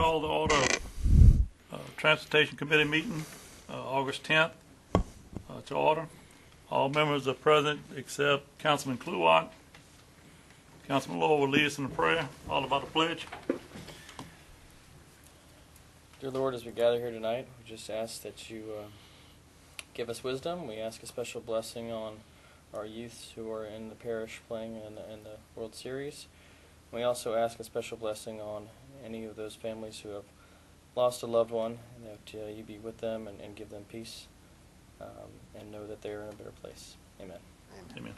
call the order of Transportation Committee meeting August 10th to order. All members are present except Councilman Kluwak. Councilman Law will lead us in a prayer, all about the pledge. Dear Lord, as we gather here tonight, we just ask that you give us wisdom. We ask a special blessing on our youths who are in the parish playing in the World Series. We also ask a special blessing on any of those families who have lost a loved one, and that you be with them and give them peace, and know that they are in a better place. Amen. Amen.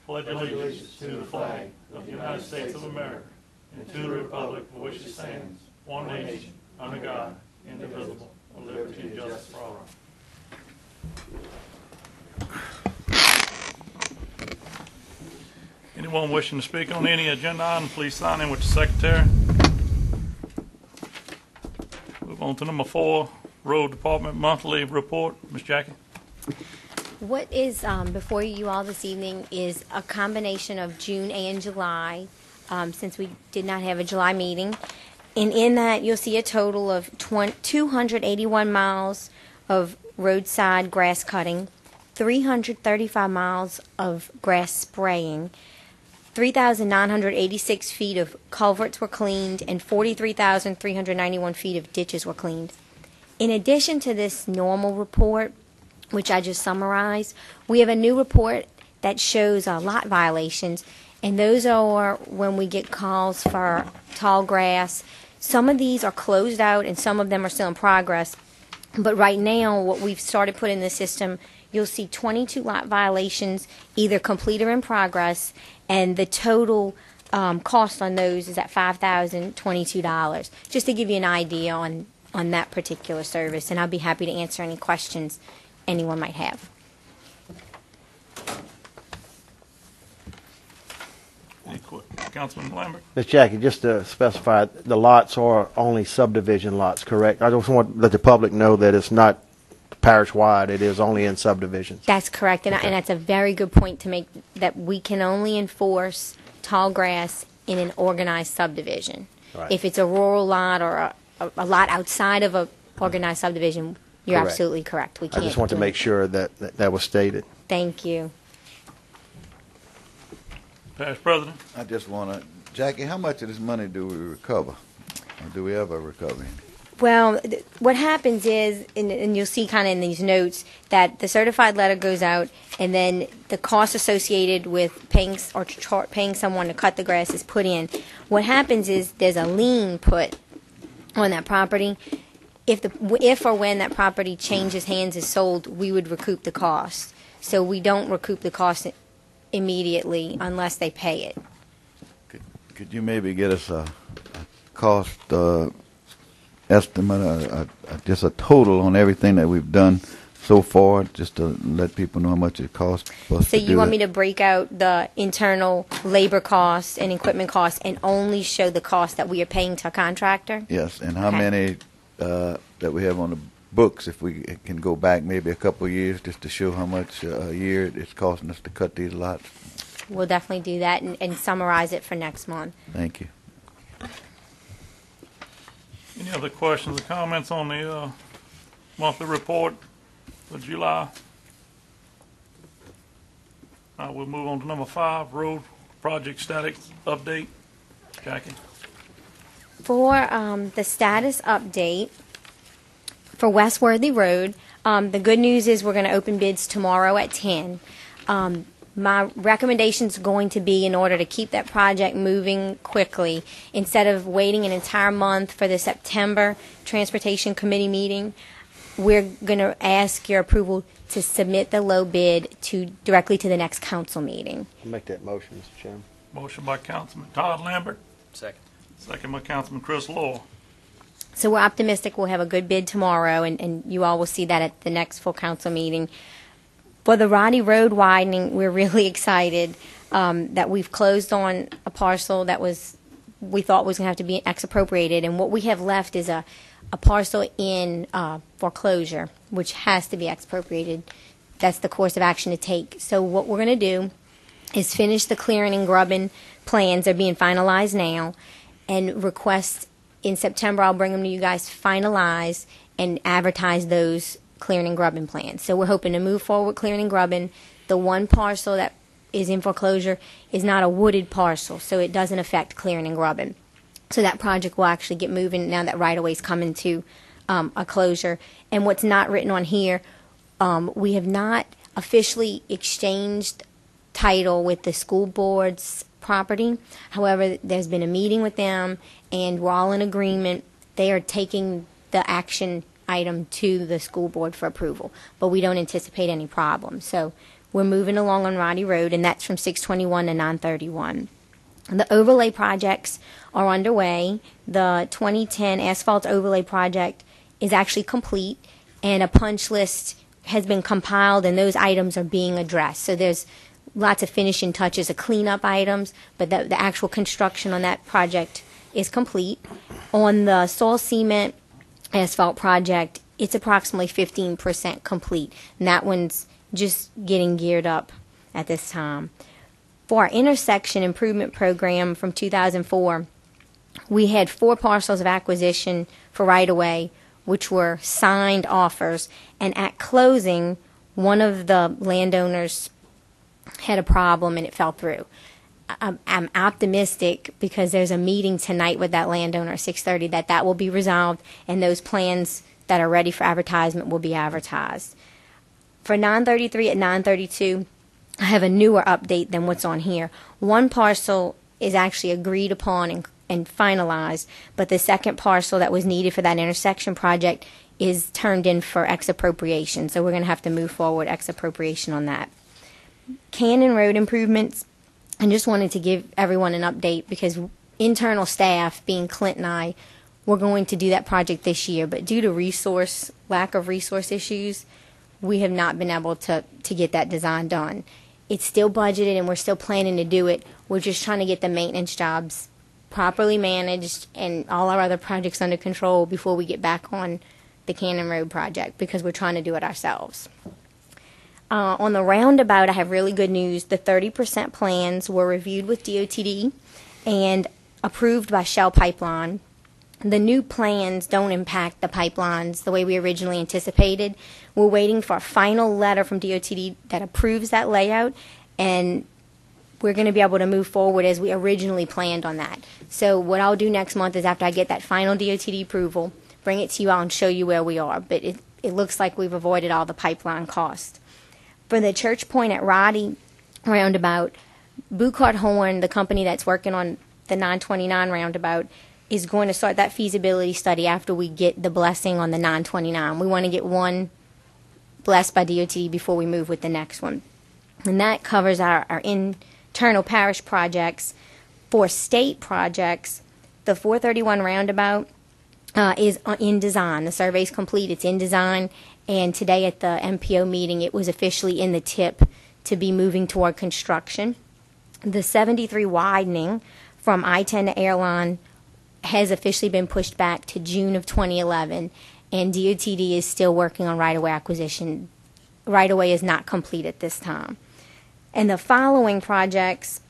Pledge allegiance to the flag of the United States of America and to the republic for which it stands, one nation, under God, indivisible, with liberty and justice for all. Anyone wishing to speak on any agenda item, please sign in with the secretary. Move on to number 4, Road Department Monthly Report. Ms. Jackie. What is before you all this evening is a combination of June and July, since we did not have a July meeting. And in that, you'll see a total of 281 miles of roadside grass cutting, 335 miles of grass spraying, 3,986 feet of culverts were cleaned, and 43,391 feet of ditches were cleaned. In addition to this normal report, which I just summarized, we have a new report that shows lot violations, and those are when we get calls for tall grass. Some of these are closed out, and some of them are still in progress. But right now, what we've started putting in the system, you'll see 22 lot violations, either complete or in progress, and the total cost on those is at $5,022. Just to give you an idea on that particular service, and I'll be happy to answer any questions anyone might have. Councilman Lambert. Ms. Jackie, just to specify, the lots are only subdivision lots, correct? I just want to let the public know that it's not parish-wide. It is only in subdivisions. That's correct, and that's a very good point to make, that we can only enforce tall grass in an organized subdivision. Right. If it's a rural lot or a lot outside of a organized subdivision, you're Correct. Absolutely correct. We can't. I just want to make sure that was stated. Thank you. Parish President. I just want to, Jackie, how much of this money do we recover? Or do we ever recover any? Well, what happens is, and you'll see kind of in these notes, that the certified letter goes out, and then the cost associated with paying paying someone to cut the grass is put in. What happens is there's a lien put on that property. If or when that property changes hands, is sold, we would recoup the cost. So we don't recoup the cost immediately unless they pay it. Could you maybe get us a cost estimate, just a total on everything that we've done so far, just to let people know how much it costs for us So to do you want that? me to break out the internal labor costs and equipment costs and only show the cost that we are paying to a contractor? Yes, and how Okay. many that we have on the books, if we can go back maybe a couple of years, just to show how much a year it's costing us to cut these lots? We'll definitely do that and summarize it for next month. Thank you. Any other questions or comments on the monthly report for July? We'll move on to number 5, Road Project Status Update. Jackie. For the status update for West Worthy Road, the good news is we're going to open bids tomorrow at 10. My recommendation is going to be, in order to keep that project moving quickly, instead of waiting an entire month for the September Transportation Committee meeting, we're going to ask your approval to submit the low bid directly to the next council meeting. I'll make that motion, Mr. Chairman. Motion by Councilman Todd Lambert. Second. Second by Councilman Chris Law. So we're optimistic we'll have a good bid tomorrow, and you all will see that at the next full council meeting. For the Roddy Road widening, we're really excited that we've closed on a parcel that we thought was going to have to be expropriated, and what we have left is a parcel in foreclosure, which has to be expropriated. That's the course of action to take. So what we're going to do is finish the clearing and grubbing plans. They're being finalized now. and request in September. I'll bring them to you guys, finalize and advertise those clearing and grubbing plans. So we're hoping to move forward with clearing and grubbing. The one parcel that is in foreclosure is not a wooded parcel, so it doesn't affect clearing and grubbing. So that project will actually get moving now that right-of-way is coming to a closure. And what's not written on here, we have not officially exchanged title with the school board's property. However, there's been a meeting with them, and we're all in agreement. They are taking the action item to the school board for approval, but we don't anticipate any problems. So we're moving along on Roddy Road, and that's from 621 to 931. The overlay projects are underway. The 2010 asphalt overlay project is actually complete, and a punch list has been compiled, and those items are being addressed. So there's lots of finishing touches of cleanup items, but the actual construction on that project is complete. On the soil cement asphalt project, it's approximately 15% complete, and that one's just getting geared up at this time. For our intersection improvement program from 2004, we had 4 parcels of acquisition for right-of-way, which were signed offers, and at closing, one of the landowners had a problem and it fell through. I'm optimistic because there's a meeting tonight with that landowner at 6:30 that will be resolved, and those plans that are ready for advertisement will be advertised. For 933 at 932, I have a newer update than what's on here. One parcel is actually agreed upon and finalized, but the second parcel that was needed for that intersection project is turned in for ex-appropriation, so we're going to have to move forward ex-appropriation on that. Cannon Road improvements, I just wanted to give everyone an update because internal staff, being Clint and I, we're going to do that project this year, but due to lack of resource issues, we have not been able to get that design done. It's still budgeted and we're still planning to do it. We're just trying to get the maintenance jobs properly managed and all our other projects under control before we get back on the Cannon Road project because we're trying to do it ourselves. On the roundabout, I have really good news. The 30% plans were reviewed with DOTD and approved by Shell Pipeline. The new plans don't impact the pipelines the way we originally anticipated. We're waiting for a final letter from DOTD that approves that layout, and we're going to be able to move forward as we originally planned on that. So what I'll do next month is after I get that final DOTD approval, bring it to you all and show you where we are. But it looks like we've avoided all the pipeline costs. For the Church Point at Roddy roundabout, Bucart Horn, the company that's working on the 929 roundabout, is going to start that feasibility study after we get the blessing on the 929. We want to get one blessed by DOT before we move with the next one. And that covers our internal parish projects. For state projects, the 431 roundabout is in design. The survey's complete. It's in design. And today at the MPO meeting, it was officially in the tip to be moving toward construction. The 73 widening from I-10 to Airline has officially been pushed back to June of 2011, and DOTD is still working on right-of-way acquisition. Right-of-way is not complete at this time. And the following projects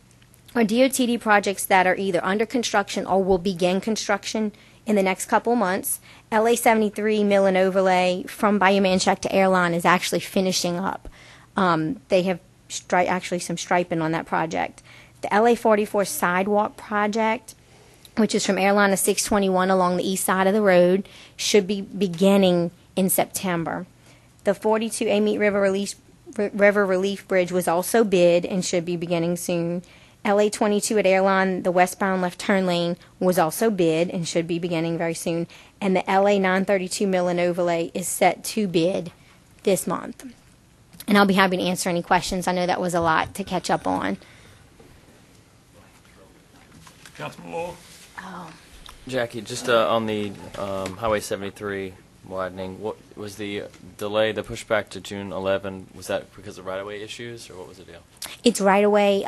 are DOTD projects that are either under construction or will begin construction in the next couple months. LA 73 Mill and Overlay from Bayou Manchac to Airline is actually finishing up. They have actually some striping on that project. The LA 44 Sidewalk project, which is from Airline to 621 along the east side of the road, should be beginning in September. The 42 Amite River Relief Bridge was also bid and should be beginning soon. LA 22 at Airline, the westbound left turn lane, was also bid and should be beginning very soon. And the LA 932 Mill and Overlay is set to bid this month. And I'll be happy to answer any questions. I know that was a lot to catch up on. Councilman Law? Jackie, just on the Highway 73 widening, what was the delay, the pushback to June 11? Was that because of right-of-way issues, or what was the deal? It's right-of-way.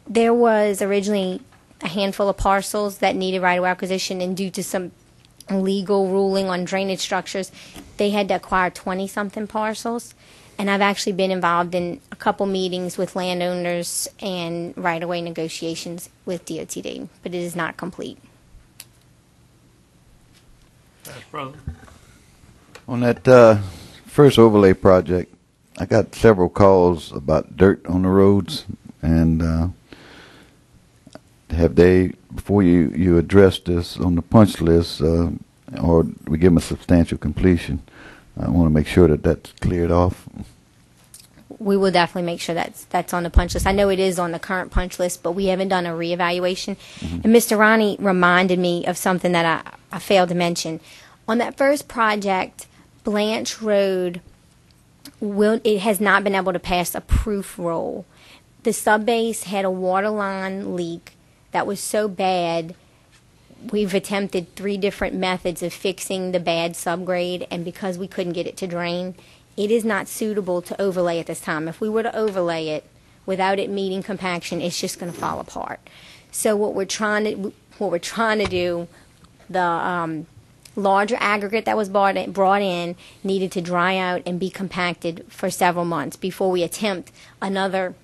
There was originally a handful of parcels that needed right-of-way acquisition, and due to some legal ruling on drainage structures, they had to acquire 20-something parcels. And I've actually been involved in a couple meetings with landowners and right-of-way negotiations with DOTD, but it is not complete. Parish President. On that first overlay project, I got several calls about dirt on the roads, and have they, before you address this on the punch list, or we give them a substantial completion, I want to make sure that that's cleared off. We will definitely make sure that's on the punch list. I know it is on the current punch list, but we haven't done a reevaluation. And Mr. Ronnie reminded me of something that I failed to mention. On that first project, Blanche Road, it has not been able to pass a proof roll. The subbase had a water line leak that was so bad, we've attempted 3 different methods of fixing the bad subgrade, and because we couldn't get it to drain, it is not suitable to overlay at this time. If we were to overlay it without it meeting compaction, it's just going to fall apart. So what we're trying to do, the larger aggregate that was brought in needed to dry out and be compacted for several months before we attempt another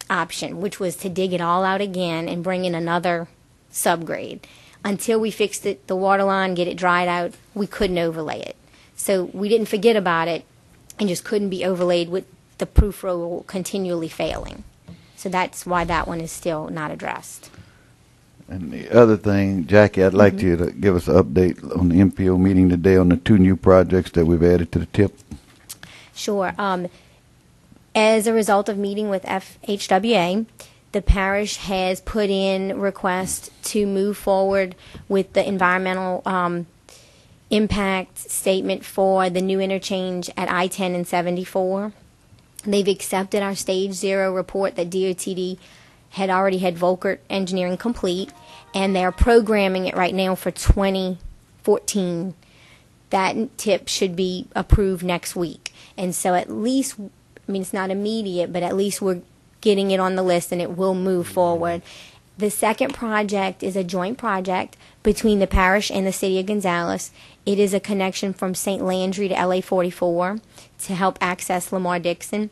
option, which was to dig it all out again and bring in another subgrade. Until we fixed it, the water line, get it dried out, we couldn't overlay it. So we didn't forget about it and just couldn't be overlaid with the proof roll continually failing. So that's why that one is still not addressed. And the other thing, Jackie, I'd like you to give us an update on the MPO meeting today on the 2 new projects that we've added to the tip. Sure. As a result of meeting with FHWA, the parish has put in requests to move forward with the environmental impact statement for the new interchange at I-10 and 74. They've accepted our Stage 0 report that DOTD had already had Volkert engineering complete, and they're programming it right now for 2014. That tip should be approved next week. And so at least, I mean, it's not immediate, but at least we're getting it on the list and it will move forward. The second project is a joint project between the parish and the city of Gonzales. It is a connection from St. Landry to LA 44 to help access Lamar Dixon.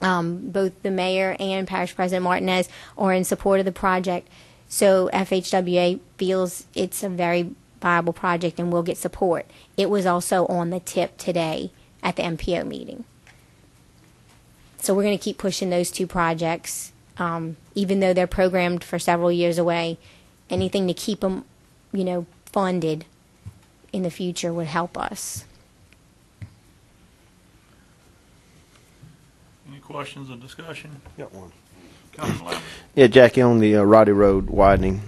Both the mayor and Parish President Martinez are in support of the project. So FHWA feels it's a very viable project and will get support. It was also on the tip today at the MPO meeting. So we're going to keep pushing those 2 projects. Even though they're programmed for several years away, anything to keep them, funded in the future would help us. Any questions or discussion? Got one. Councilman Lambert. Yeah, Jackie, on the Roddy Road widening,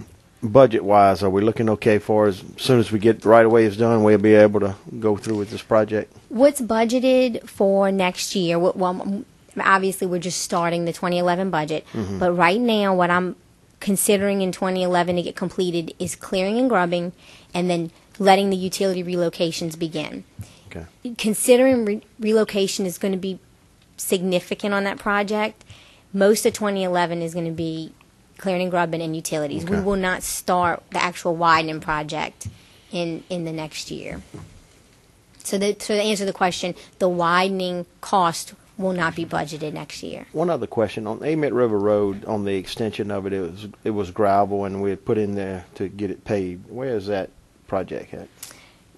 budget-wise, are we looking okay for as soon as we get right away is done, we'll be able to go through with this project? What's budgeted for next year? Well, obviously we're just starting the 2011 budget, but right now what I'm considering in 2011 to get completed is clearing and grubbing, and then letting the utility relocations begin. Okay. Considering relocation is going to be significant on that project, most of 2011 is going to be clearing and grubbing and utilities. Okay. We will not start the actual widening project in the next year. So to answer the question, the widening cost will not be budgeted next year. One other question. On Amite River Road, on the extension of it, it was gravel, and we had put in there to get it paved. Where is that project at?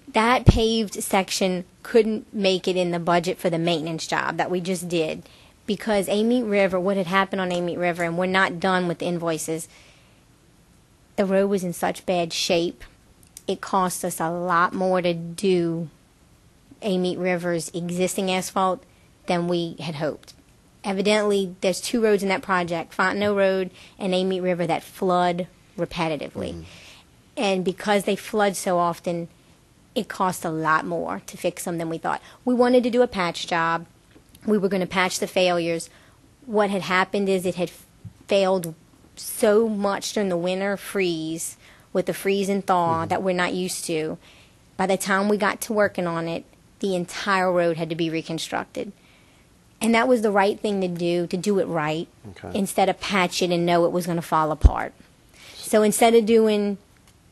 That paved section couldn't make it in the budget for the maintenance job that we just did because Amite River, what had happened on Amite River, and we're not done with the invoices, the road was in such bad shape, it cost us a lot more to do Amite River's existing asphalt than we had hoped. Evidently, there's 2 roads in that project, Fontenot Road and Amite River, that flood repetitively. And because they flood so often, it cost a lot more to fix them than we thought. We wanted to do a patch job. We were going to patch the failures. What had happened is it had failed so much during the winter freeze with the freeze and thaw that we're not used to. By the time we got to working on it, the entire road had to be reconstructed. And that was the right thing to do it right, instead of patch it and know it was going to fall apart. So instead of doing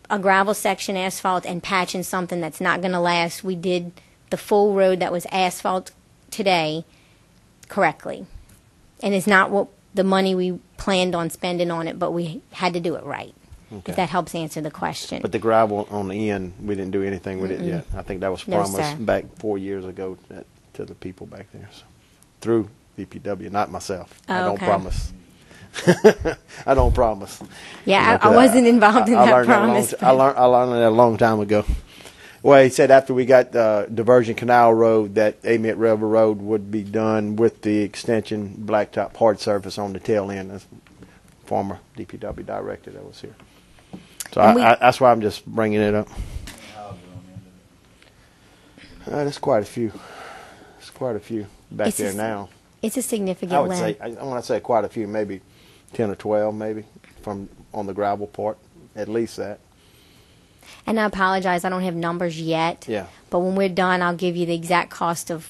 a gravel section asphalt and patching something that's not going to last, we did the full road that was asphalt today correctly. And it's not what the money we planned on spending on it, but we had to do it right. Okay. if that helps answer the question. But the gravel on the end, we didn't do anything with it yet. I think that was No, promised sir. back 4 years ago to the people back there. So, through DPW, not myself. I Oh, don't okay. promise. I don't promise. Yeah, But, I wasn't involved in that learned promise. I learned that a long time ago. Well, he said after we got Diversion Canal Road, that Amite River Road would be done with the extension blacktop hard surface on the tail end. That's former DPW director that was here. So And that's why I'm just bringing it up. There's quite a few. There's quite a few back It's there a- now. It's a significant I would land. say, I want to say quite a few, maybe 10 or 12, maybe, from on the gravel part, at least that. And I apologize, I don't have numbers yet. Yeah. But when we're done, I'll give you the exact cost of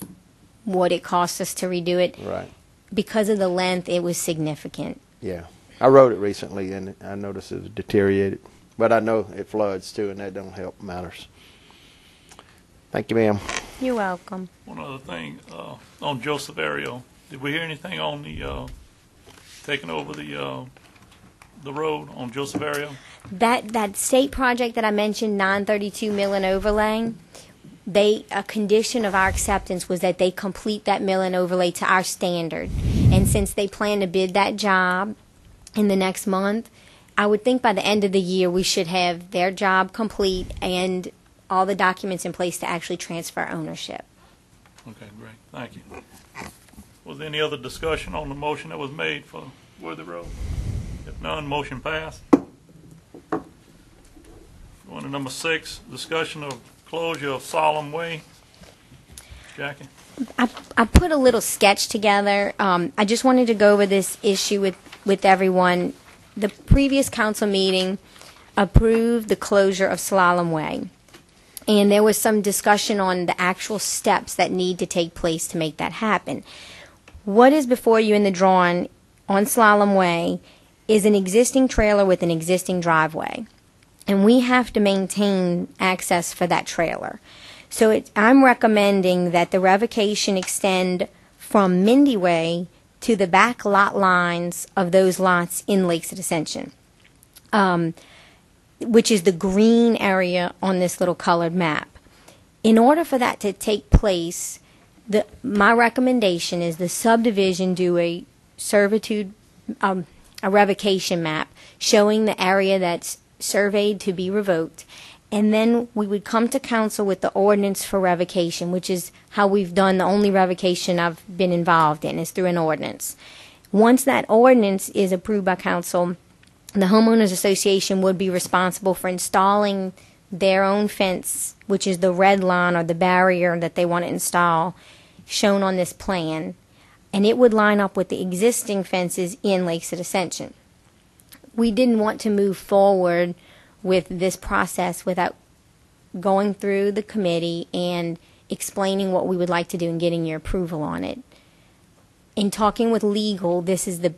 what it cost us to redo it. Right. Because of the length, it was significant. Yeah. I rode it recently, and I noticed it was deteriorated. But I know it floods, too, and that don't help matters. Thank you, ma'am. You're welcome. One other thing, on Joseph Ario, did we hear anything on the, taking over the road on Joseph Ario? That state project that I mentioned, 932 mill and overlay, a condition of our acceptance was that they complete that mill and overlay to our standard. And since they plan to bid that job in the next month, I would think by the end of the year we should have their job complete and all the documents in place to actually transfer ownership. Okay, great, thank you. Was there any other discussion on the motion that was made for Worthy Road? If none, motion passed. Going to number 6, discussion of closure of Solemn Way. Jackie? I put a little sketch together. I just wanted to go over this issue with everyone. The previous council meeting approved the closure of Slalom Way. And there was some discussion on the actual steps that need to take place to make that happen. What is before you in the drawing on Slalom Way is an existing trailer with an existing driveway. And we have to maintain access for that trailer. So I'm recommending that the revocation extend from Mindy Way to the back lot lines of those lots in Lakes at Ascension, which is the green area on this little colored map. In order for that to take place, my recommendation is the subdivision do a servitude, a revocation map showing the area that's surveyed to be revoked, and then we would come to council with the ordinance for revocation, which is how we've done the only revocation I've been involved in, is through an ordinance. Once that ordinance is approved by council, the homeowners association would be responsible for installing their own fence, which is the red line or the barrier that they want to install, shown on this plan, and it would line up with the existing fences in Lakes at Ascension. We didn't want to move forward with this process without going through the committee and explaining what we would like to do and getting your approval on it. In talking with legal, this is the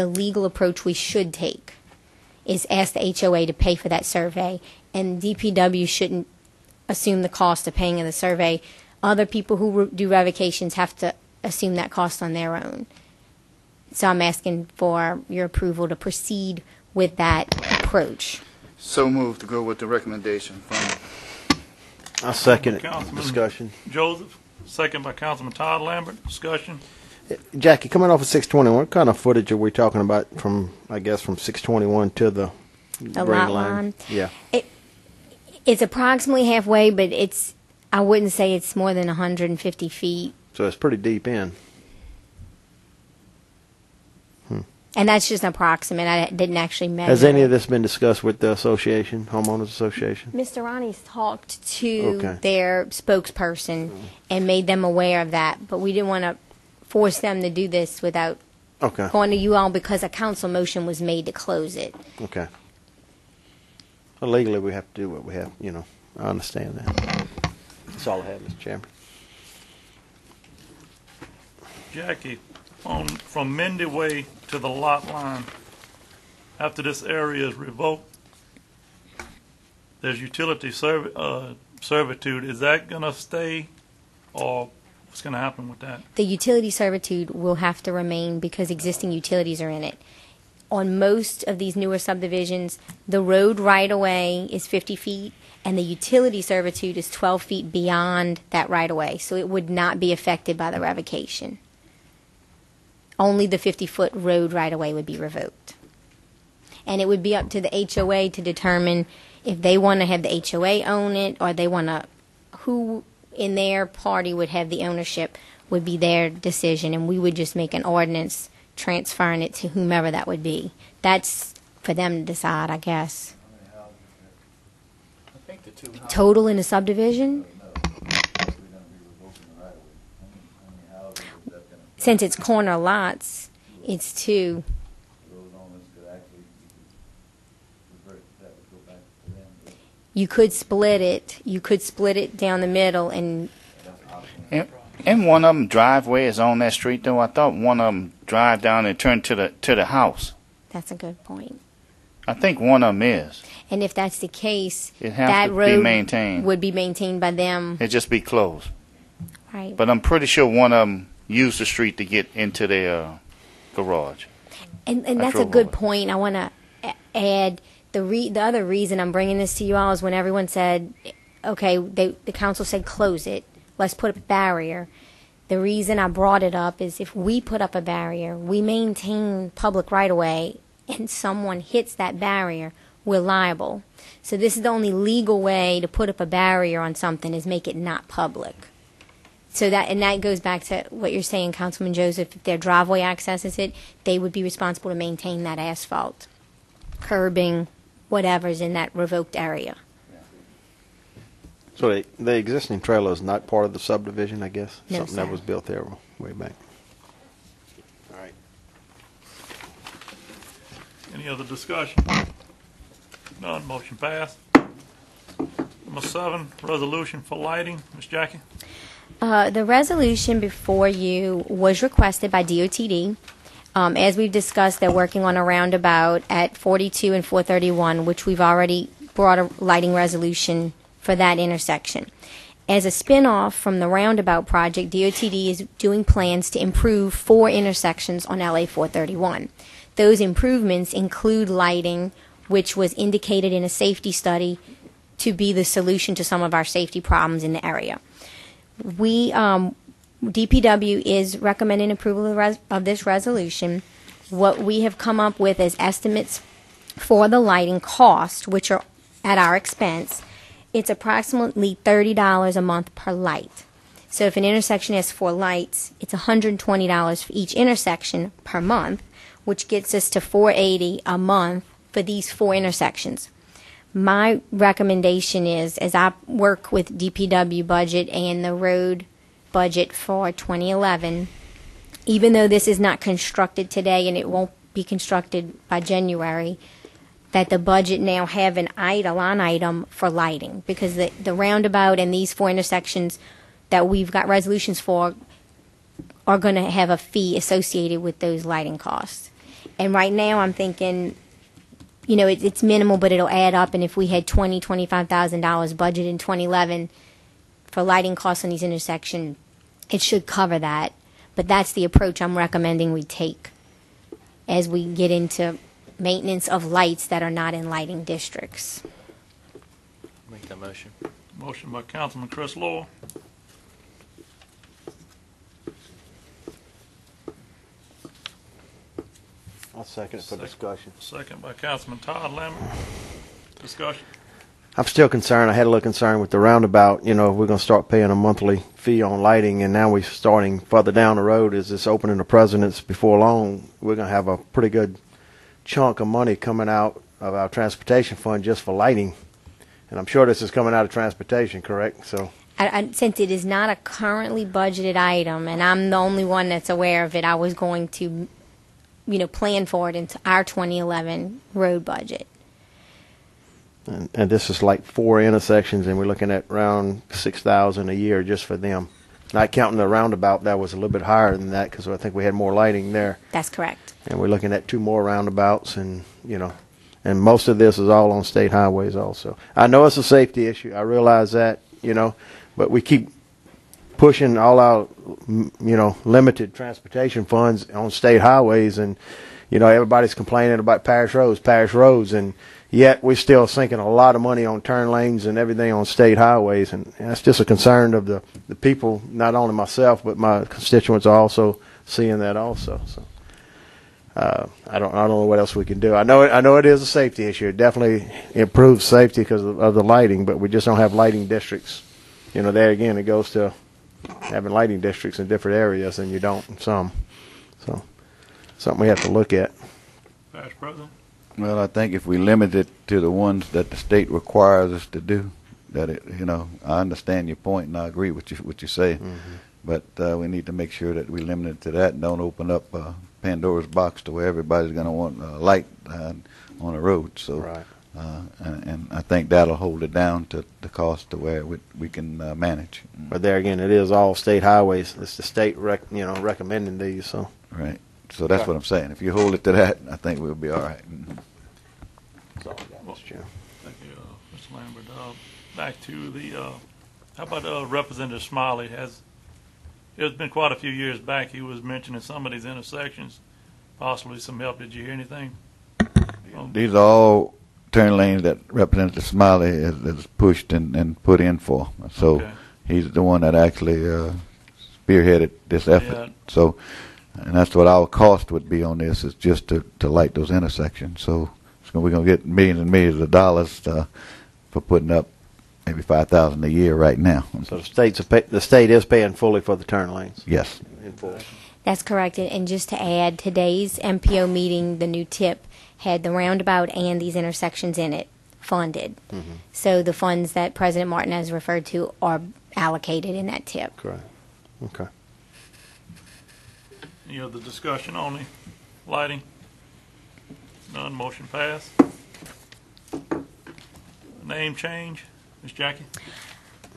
legal approach we should take, is ask the HOA to pay for that survey, and DPW shouldn't assume the cost of paying of the survey. Other people who do revocations have to assume that cost on their own. So I'm asking for your approval to proceed with that approach. So moved to go with the recommendation from. I second it. Councilman Discussion. Joseph, second by Councilman Todd Lambert. Discussion. Jackie, coming off of 621, what kind of footage are we talking about from 621 to the The green lot line. Yeah. It's approximately halfway, but I wouldn't say it's more than 150 feet. So it's pretty deep in. And that's just an approximate. I didn't actually measure. Has any it. of this been discussed with the association, homeowners association? Mr. Ronnie's talked to Okay. their spokesperson and made them aware of that, but we didn't want to force them to do this without Okay. going to you all because a council motion was made to close it. Okay. Well, legally, we have to do what we have. I understand that. That's all I have, Mr. Chairman. Jackie, from Mindy Way to the lot line, after this area is revoked, there's utility servitude. Is that going to stay, or what's going to happen with that? The utility servitude will have to remain because existing utilities are in it. on most of these newer subdivisions, the road right-of-way is 50 feet, and the utility servitude is 12 feet beyond that right-of-way, so it would not be affected by the revocation. Only the 50-foot road right-of-way would be revoked. And it would be up to the HOA to determine if they want to have the HOA own it, or they want to, who in their party would have the ownership would be their decision, and we would just make an ordinance transferring it to whomever that would be. That's for them to decide, I guess. I think the two houses. Total in a subdivision? Since it's corner lots, it's 2. You could split it. You could split it down the middle, and And one of them driveway is on that street though. I thought one of them drive down and turn to the house. that's a good point. I think one of them is. And if that's the case, It has that to be road maintained. would be maintained by them, It just be closed. right? But I'm pretty sure one of them used the street to get into their garage. And I that's a drove good over. point. I want to add the other reason I'm bringing this to you all is when everyone said, okay, the council said close it, let's put up a barrier. The reason I brought it up is if we put up a barrier, we maintain public right of way, and someone hits that barrier, we're liable. So this is the only legal way to put up a barrier on something is make it not public. So that goes back to what you're saying, Councilman Joseph. If their driveway accesses it, they would be responsible to maintain that asphalt, curbing, whatever's in that revoked area. So the existing trailer is not part of the subdivision, I guess? No, Something sir. that was built there way back. All right. Any other discussion? None, motion passed. Number 7, resolution for lighting. Ms. Jackie? The resolution before you was requested by DOTD. As we've discussed, they're working on a roundabout at 42 and 431, which we've already brought a lighting resolution for that intersection. As a spin-off from the roundabout project, DOTD is doing plans to improve 4 intersections on LA 431. Those improvements include lighting, which was indicated in a safety study to be the solution to some of our safety problems in the area. DPW is recommending approval of this resolution. What we have come up with is estimates for the lighting cost, which are at our expense. It's approximately $30 a month per light. So if an intersection has 4 lights, it's $120 for each intersection per month, which gets us to $480 a month for these 4 intersections. My recommendation is, as I work with DPW budget and the road budget for 2011, even though this is not constructed today and it won't be constructed by January, that the budget now have an line item for lighting, because the roundabout and these 4 intersections that we've got resolutions for are going to have a fee associated with those lighting costs. And right now I'm thinking, you know, it's minimal, but it'll add up, and if we had $25,000 budget in 2011 for lighting costs on these intersections, it should cover that. But that's the approach I'm recommending we take as we get into maintenance of lights that are not in lighting districts. Make that motion. Motion by Councilman Chris Law. I'll second it for discussion. Second by Councilman Todd Lemon. Discussion. I'm still concerned. I had a little concern with the roundabout. You know, we're going to start paying a monthly fee on lighting, and now we're starting further down the road. As it's opening the presidents before long, we're going to have a pretty good chunk of money coming out of our transportation fund just for lighting. And I'm sure this is coming out of transportation, correct? So, Since it is not a currently budgeted item, and I'm the only one that's aware of it, I was going to, you know, plan for it into our 2011 road budget. and this is like 4 intersections, and we're looking at around $6,000 a year just for them. Not counting the roundabout, that was a little bit higher than that because I think we had more lighting there. That's correct. And we're looking at 2 more roundabouts, and you know, and most of this is all on state highways also. I know it's a safety issue. I realize that, you know, but we keep pushing all our, you know, limited transportation funds on state highways, and You know, everybody's complaining about parish roads, and yet we're still sinking a lot of money on turn lanes and everything on state highways, and that's just a concern of the people, not only myself, but my constituents are also seeing that also. So I don't know what else we can do. I know it is a safety issue. It definitely improves safety because of the lighting, but we just don't have lighting districts. You know, there again, it goes to having lighting districts in different areas, and you don't in some. So something we have to look at. Parish President? Well, I think if we limit it to the ones that the state requires us to do, that it, you know, I understand your point and I agree with what you say, but we need to make sure that we limit it to that and don't open up Pandora's box to where everybody's going to want a light on the road. So, Right. and I think that'll hold it down to the cost to where we can manage. But there again, it is all state highways. It's the state recommending these. So Right. So that's what I'm saying. If you hold it to that, I think we'll be all right. that's all I got, Mr. Chairman. Thank you, Mr. Lambert. Back to the, how about Representative Smiley? It's been quite a few years back. He was mentioning some of these intersections, possibly some help. Did you hear anything? These are all turn lanes that Representative Smiley has pushed and put in for. So Okay. he's the one that actually spearheaded this effort. Yeah. So, and that's what our cost would be on this, is just to light those intersections. So we're going to get millions and millions of dollars for putting up maybe $5,000 a year right now. So the state is paying fully for the turn lanes. Yes. In full. That's correct. And just to add, today's MPO meeting, the new tip, had the roundabout and these intersections in it funded. So the funds that President Martin has referred to are allocated in that tip. Correct. Okay. Any other discussion on the lighting? None. Motion passed. Name change, Ms. Jackie?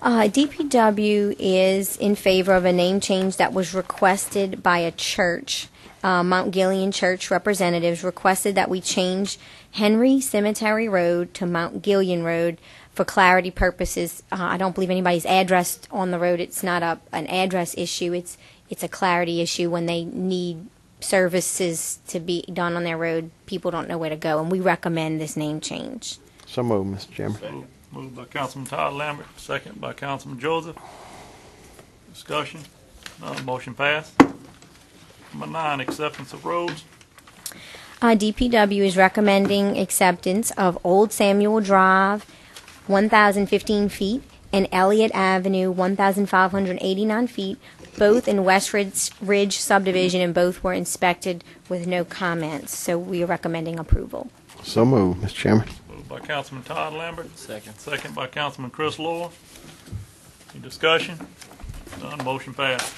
DPW is in favor of a name change that was requested by a church. Mount Gilead Church representatives requested that we change Henry Cemetery Road to Mount Gilead Road for clarity purposes. I don't believe anybody's addressed on the road. It's not an address issue. It's a clarity issue. When they need services to be done on their road, people don't know where to go, and we recommend this name change. So moved, Mr. Chairman. Moved by Councilman Todd Lambert, second by Councilman Joseph. Discussion. None. Motion passed. Number 9, acceptance of roads. DPW is recommending acceptance of Old Samuel Drive, 1,015 feet, and Elliott Avenue, 1,589 feet, both in West Ridge subdivision, and both were inspected with no comments. So we are recommending approval. So moved, Mr. Chairman. Moved by Councilman Todd Lambert, Second. second by Councilman Chris Lord. Any discussion? None. Motion passed.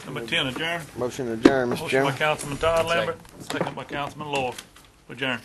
Number 10, adjourn. Motion adjourned, Mr. Motion by Chairman. Councilman Todd Lambert, second by Councilman Lord. Adjourn.